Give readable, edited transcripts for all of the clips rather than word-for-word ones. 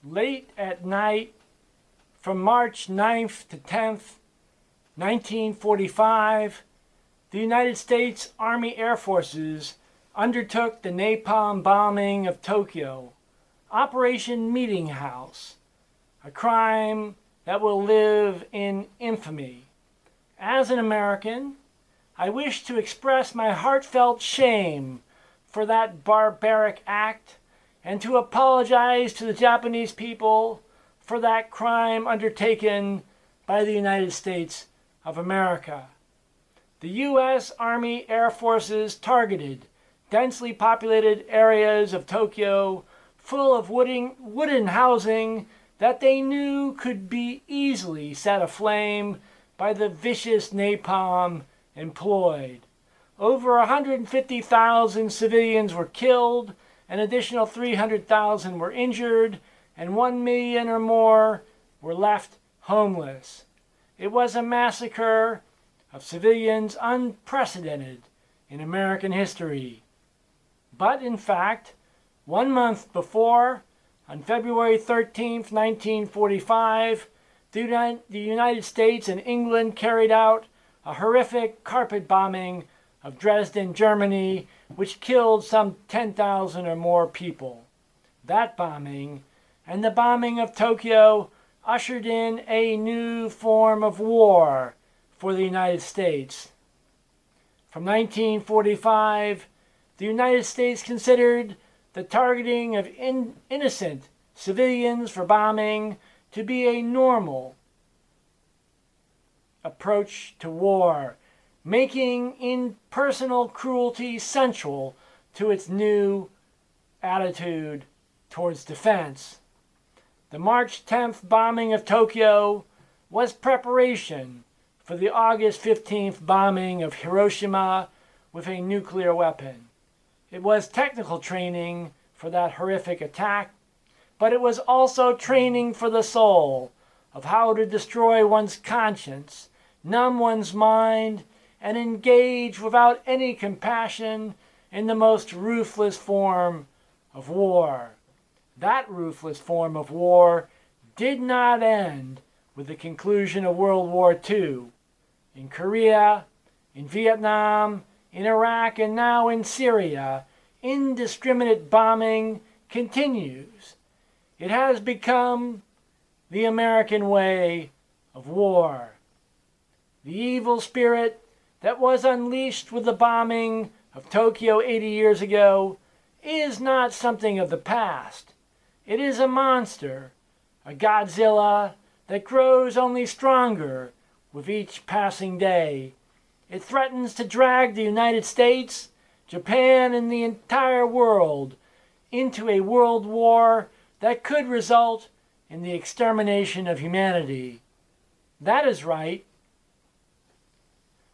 Late at night from March 9th to 10th, 1945, the United States Army Air Forces undertook the napalm bombing of Tokyo, Operation Meetinghouse, a crime that will live in infamy. As an American, I wish to express my heartfelt shame for that barbaric act and to apologize to the Japanese people for that crime undertaken by the United States of America. The U.S. Army Air Forces targeted densely populated areas of Tokyo full of wooden housing that they knew could be easily set aflame by the vicious napalm employed. Over 150,000 civilians were killed, an additional 300,000 were injured, and 1 million or more were left homeless. It was a massacre of civilians unprecedented in American history. But in fact, 1 month before, on February 13, 1945, the United States and England carried out a horrific carpet bombing of Dresden, Germany, which killed some 10,000 or more people. That bombing and the bombing of Tokyo ushered in a new form of war for the United States. From 1945, the United States considered the targeting of innocent civilians for bombing to be a normal approach to war, making impersonal cruelty central to its new attitude towards defense. The March 10th bombing of Tokyo was preparation for the August 15th bombing of Hiroshima with a nuclear weapon. It was technical training for that horrific attack, but it was also training for the soul of how to destroy one's conscience, numb one's mind, and engage without any compassion in the most ruthless form of war. That ruthless form of war did not end with the conclusion of World War II. In Korea, in Vietnam, in Iraq, and now in Syria, indiscriminate bombing continues. It has become the American way of war. The evil spirit that was unleashed with the bombing of Tokyo 80 years ago is not something of the past. It is a monster, a Godzilla that grows only stronger with each passing day. It threatens to drag the United States, Japan, and the entire world into a world war that could result in the extermination of humanity. That is right.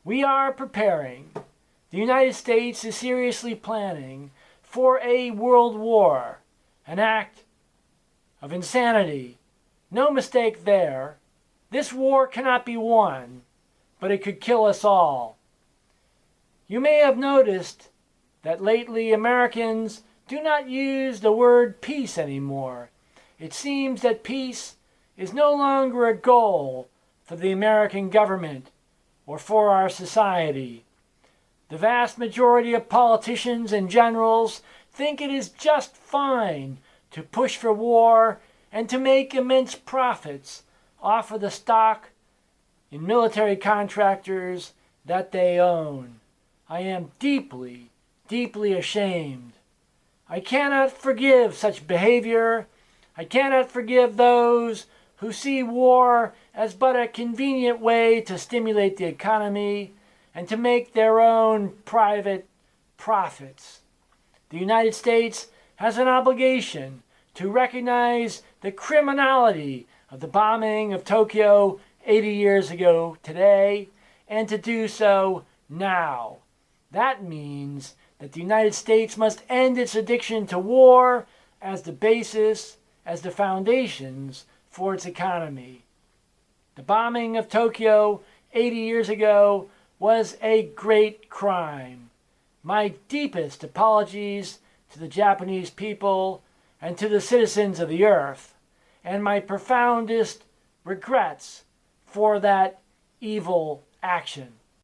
We are preparing. The United States is seriously planning for a world war, an act of insanity. No mistake there. This war cannot be won, but it could kill us all. You may have noticed that lately Americans do not use the word peace anymore. It seems that peace is no longer a goal for the American government or for our society. The vast majority of politicians and generals think it is just fine to push for war and to make immense profits off of the stock in military contractors that they own. I am deeply, deeply ashamed. I cannot forgive such behavior. I cannot forgive those who see war as but a convenient way to stimulate the economy and to make their own private profits. The United States has an obligation to recognize the criminality of the bombing of Tokyo 80 years ago today, and to do so now. That means that the United States must end its addiction to war as the basis, as the foundations for its economy. The bombing of Tokyo 80 years ago was a great crime. My deepest apologies to the Japanese people and to the citizens of the earth. and my profoundest regrets for that evil action.